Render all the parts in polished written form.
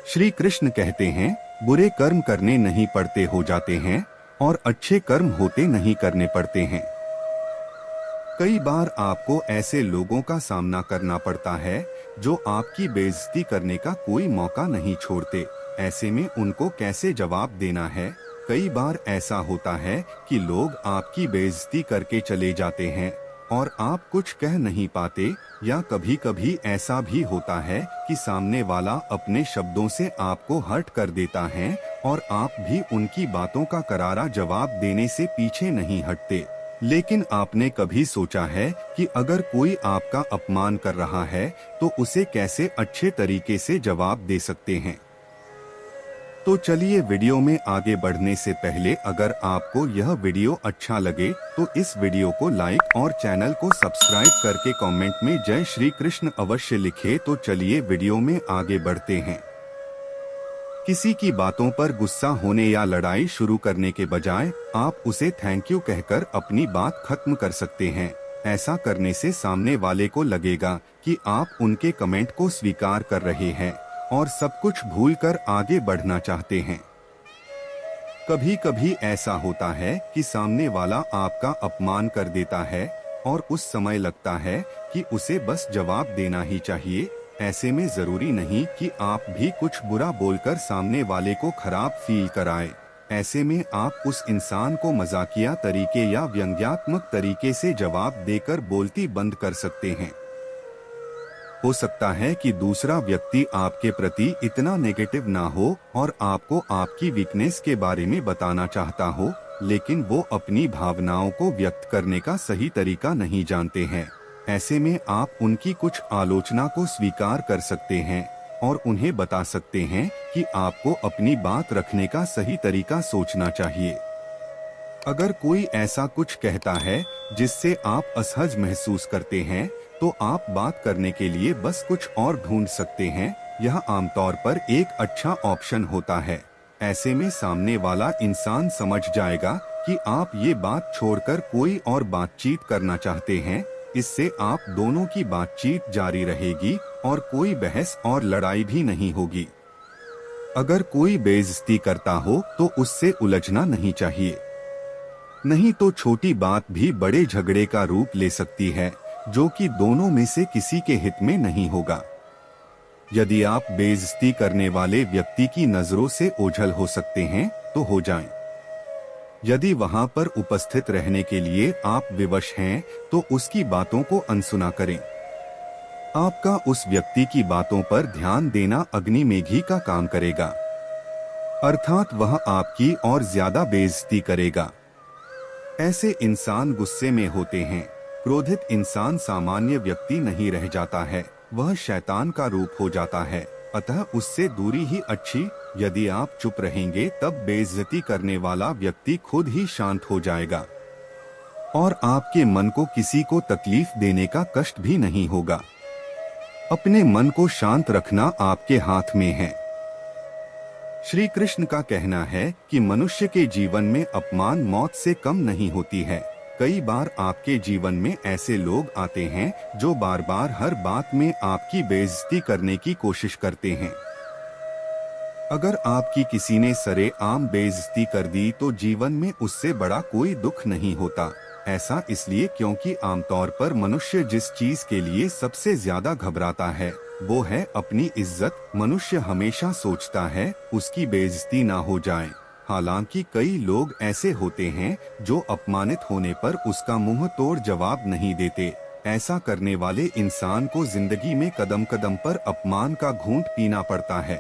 श्री कृष्ण कहते हैं, बुरे कर्म करने नहीं पड़ते हो जाते हैं और अच्छे कर्म होते नहीं करने पड़ते हैं। कई बार आपको ऐसे लोगों का सामना करना पड़ता है जो आपकी बेइज्जती करने का कोई मौका नहीं छोड़ते। ऐसे में उनको कैसे जवाब देना है? कई बार ऐसा होता है कि लोग आपकी बेइज्जती करके चले जाते हैं और आप कुछ कह नहीं पाते, या कभी कभी ऐसा भी होता है कि सामने वाला अपने शब्दों से आपको हर्ट कर देता है और आप भी उनकी बातों का करारा जवाब देने से पीछे नहीं हटते। लेकिन आपने कभी सोचा है कि अगर कोई आपका अपमान कर रहा है तो उसे कैसे अच्छे तरीके से जवाब दे सकते हैं? तो चलिए, वीडियो में आगे बढ़ने से पहले अगर आपको यह वीडियो अच्छा लगे तो इस वीडियो को लाइक और चैनल को सब्सक्राइब करके कमेंट में जय श्री कृष्ण अवश्य लिखे। तो चलिए वीडियो में आगे बढ़ते हैं। किसी की बातों पर गुस्सा होने या लड़ाई शुरू करने के बजाय आप उसे थैंक यू कहकर अपनी बात खत्म कर सकते हैं। ऐसा करने से सामने वाले को लगेगा कि आप उनके कमेंट को स्वीकार कर रहे हैं और सब कुछ भूलकर आगे बढ़ना चाहते हैं। कभी कभी ऐसा होता है कि सामने वाला आपका अपमान कर देता है और उस समय लगता है कि उसे बस जवाब देना ही चाहिए। ऐसे में जरूरी नहीं कि आप भी कुछ बुरा बोलकर सामने वाले को खराब फील कराएं। ऐसे में आप उस इंसान को मजाकिया तरीके या व्यंग्यात्मक तरीके से जवाब देकर बोलती बंद कर सकते हैं। हो सकता है कि दूसरा व्यक्ति आपके प्रति इतना नेगेटिव ना हो और आपको आपकी वीकनेस के बारे में बताना चाहता हो, लेकिन वो अपनी भावनाओं को व्यक्त करने का सही तरीका नहीं जानते हैं। ऐसे में आप उनकी कुछ आलोचना को स्वीकार कर सकते हैं और उन्हें बता सकते हैं कि आपको अपनी बात रखने का सही तरीका सोचना चाहिए। अगर कोई ऐसा कुछ कहता है जिससे आप असहज महसूस करते हैं तो आप बात करने के लिए बस कुछ और ढूंढ सकते हैं। यह आमतौर पर एक अच्छा ऑप्शन होता है। ऐसे में सामने वाला इंसान समझ जाएगा कि आप ये बात छोड़कर कोई और बातचीत करना चाहते हैं। इससे आप दोनों की बातचीत जारी रहेगी और कोई बहस और लड़ाई भी नहीं होगी। अगर कोई बेइज्जती करता हो तो उससे उलझना नहीं चाहिए, नहीं तो छोटी बात भी बड़े झगड़े का रूप ले सकती है, जो कि दोनों में से किसी के हित में नहीं होगा। यदि आप बेइज्जती करने वाले व्यक्ति की नजरों से ओझल हो सकते हैं तो हो जाएं। यदि वहां पर उपस्थित रहने के लिए आप विवश हैं तो उसकी बातों को अनसुना करें। आपका उस व्यक्ति की बातों पर ध्यान देना अग्निमेघी का काम करेगा, अर्थात वह आपकी और ज्यादा बेइज्जती करेगा। ऐसे इंसान गुस्से में होते हैं। क्रोधित इंसान सामान्य व्यक्ति नहीं रह जाता है, वह शैतान का रूप हो जाता है। अतः उससे दूरी ही अच्छी। यदि आप चुप रहेंगे तब बेइज्जती करने वाला व्यक्ति खुद ही शांत हो जाएगा और आपके मन को किसी को तकलीफ देने का कष्ट भी नहीं होगा। अपने मन को शांत रखना आपके हाथ में है। श्री कृष्ण का कहना है कि मनुष्य के जीवन में अपमान मौत से कम नहीं होती है। कई बार आपके जीवन में ऐसे लोग आते हैं जो बार बार हर बात में आपकी बेइज्जती करने की कोशिश करते हैं। अगर आपकी किसी ने सरेआम बेइज्जती कर दी तो जीवन में उससे बड़ा कोई दुख नहीं होता। ऐसा इसलिए क्योंकि आमतौर पर मनुष्य जिस चीज के लिए सबसे ज्यादा घबराता है वो है अपनी इज्जत। मनुष्य हमेशा सोचता है उसकी बेइज्जती ना हो जाए। हालांकि कई लोग ऐसे होते हैं जो अपमानित होने पर उसका मुंह तोड़ जवाब नहीं देते। ऐसा करने वाले इंसान को जिंदगी में कदम कदम पर अपमान का घूंट पीना पड़ता है।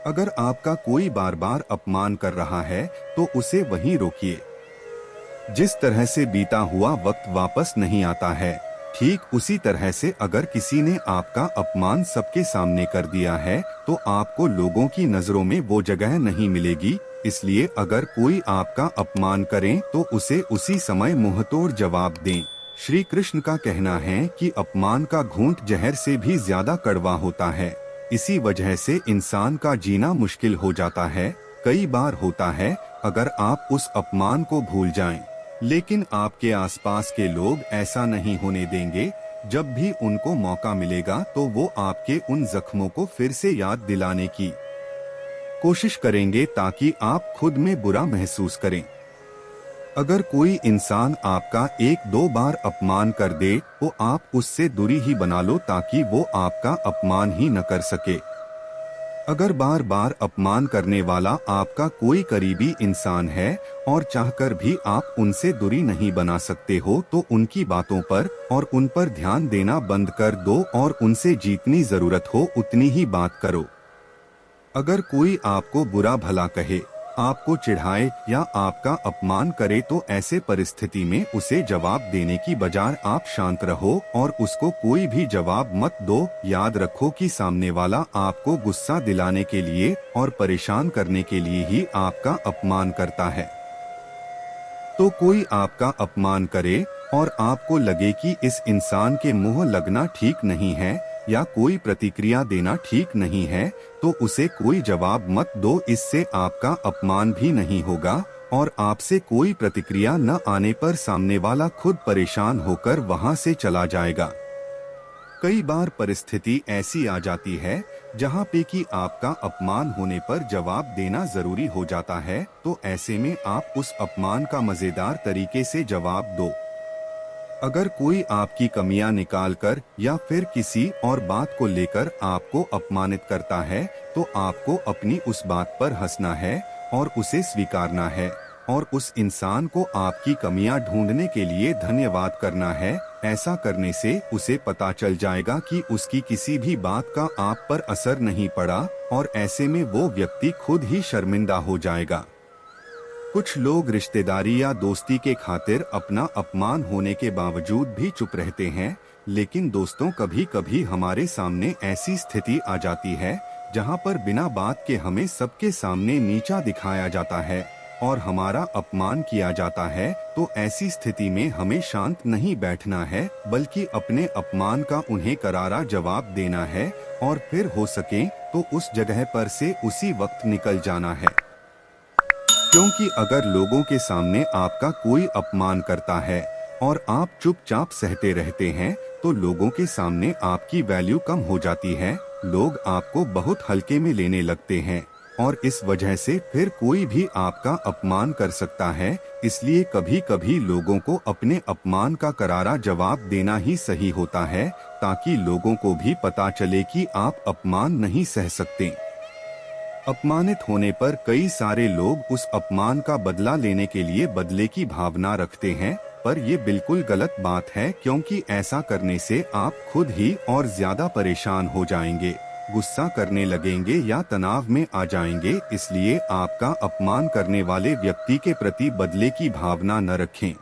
अगर आपका कोई बार बार अपमान कर रहा है तो उसे वहीं रोकिए। जिस तरह से बीता हुआ वक्त वापस नहीं आता है, ठीक उसी तरह से अगर किसी ने आपका अपमान सबके सामने कर दिया है तो आपको लोगों की नजरों में वो जगह नहीं मिलेगी। इसलिए अगर कोई आपका अपमान करे तो उसे उसी समय मुंहतोड़ जवाब दें। श्री कृष्ण का कहना है कि अपमान का घूंट जहर से भी ज्यादा कड़वा होता है। इसी वजह से इंसान का जीना मुश्किल हो जाता है। कई बार होता है अगर आप उस अपमान को भूल जाएं, लेकिन आपके आसपास के लोग ऐसा नहीं होने देंगे। जब भी उनको मौका मिलेगा तो वो आपके उन जख्मों को फिर से याद दिलाने की कोशिश करेंगे ताकि आप खुद में बुरा महसूस करें। अगर कोई इंसान आपका 1-2 बार अपमान कर दे तो आप उससे दूरी ही बना लो ताकि वो आपका अपमान ही न कर सके। अगर बार बार अपमान करने वाला आपका कोई करीबी इंसान है और चाहकर भी आप उनसे दूरी नहीं बना सकते हो तो उनकी बातों पर और उन पर ध्यान देना बंद कर दो और उनसे जितनी जरूरत हो उतनी ही बात करो। अगर कोई आपको बुरा भला कहे, आपको चिढ़ाए या आपका अपमान करे तो ऐसे परिस्थिति में उसे जवाब देने की बजाय आप शांत रहो और उसको कोई भी जवाब मत दो। याद रखो कि सामने वाला आपको गुस्सा दिलाने के लिए और परेशान करने के लिए ही आपका अपमान करता है। तो कोई आपका अपमान करे और आपको लगे कि इस इंसान के मुंह लगना ठीक नहीं है या कोई प्रतिक्रिया देना ठीक नहीं है तो उसे कोई जवाब मत दो। इससे आपका अपमान भी नहीं होगा और आपसे कोई प्रतिक्रिया न आने पर सामने वाला खुद परेशान होकर वहां से चला जाएगा। कई बार परिस्थिति ऐसी आ जाती है जहां पे कि आपका अपमान होने पर जवाब देना जरूरी हो जाता है, तो ऐसे में आप उस अपमान का मजेदार तरीके से जवाब दो। अगर कोई आपकी कमियां निकालकर या फिर किसी और बात को लेकर आपको अपमानित करता है तो आपको अपनी उस बात पर हंसना है और उसे स्वीकारना है और उस इंसान को आपकी कमियां ढूंढने के लिए धन्यवाद करना है। ऐसा करने से उसे पता चल जाएगा कि उसकी किसी भी बात का आप पर असर नहीं पड़ा और ऐसे में वो व्यक्ति खुद ही शर्मिंदा हो जाएगा। कुछ लोग रिश्तेदारी या दोस्ती के खातिर अपना अपमान होने के बावजूद भी चुप रहते हैं, लेकिन दोस्तों कभी कभी हमारे सामने ऐसी स्थिति आ जाती है जहां पर बिना बात के हमें सबके सामने नीचा दिखाया जाता है और हमारा अपमान किया जाता है। तो ऐसी स्थिति में हमें शांत नहीं बैठना है बल्कि अपने अपमान का उन्हें करारा जवाब देना है और फिर हो सके तो उस जगह पर से उसी वक्त निकल जाना है। क्योंकि अगर लोगों के सामने आपका कोई अपमान करता है और आप चुपचाप सहते रहते हैं तो लोगों के सामने आपकी वैल्यू कम हो जाती है। लोग आपको बहुत हल्के में लेने लगते हैं और इस वजह से फिर कोई भी आपका अपमान कर सकता है। इसलिए कभी कभी लोगों को अपने अपमान का करारा जवाब देना ही सही होता है ताकि लोगों को भी पता चले कि आप अपमान नहीं सह सकते। अपमानित होने पर कई सारे लोग उस अपमान का बदला लेने के लिए बदले की भावना रखते हैं, पर ये बिल्कुल गलत बात है क्योंकि ऐसा करने से आप खुद ही और ज्यादा परेशान हो जाएंगे, गुस्सा करने लगेंगे या तनाव में आ जाएंगे। इसलिए आपका अपमान करने वाले व्यक्ति के प्रति बदले की भावना न रखें।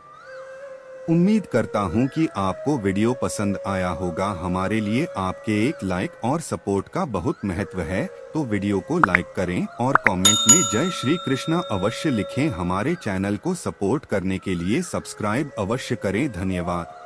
उम्मीद करता हूं कि आपको वीडियो पसंद आया होगा। हमारे लिए आपके एक लाइक और सपोर्ट का बहुत महत्व है, तो वीडियो को लाइक करें और कमेंट में जय श्री कृष्णा अवश्य लिखें। हमारे चैनल को सपोर्ट करने के लिए सब्सक्राइब अवश्य करें। धन्यवाद।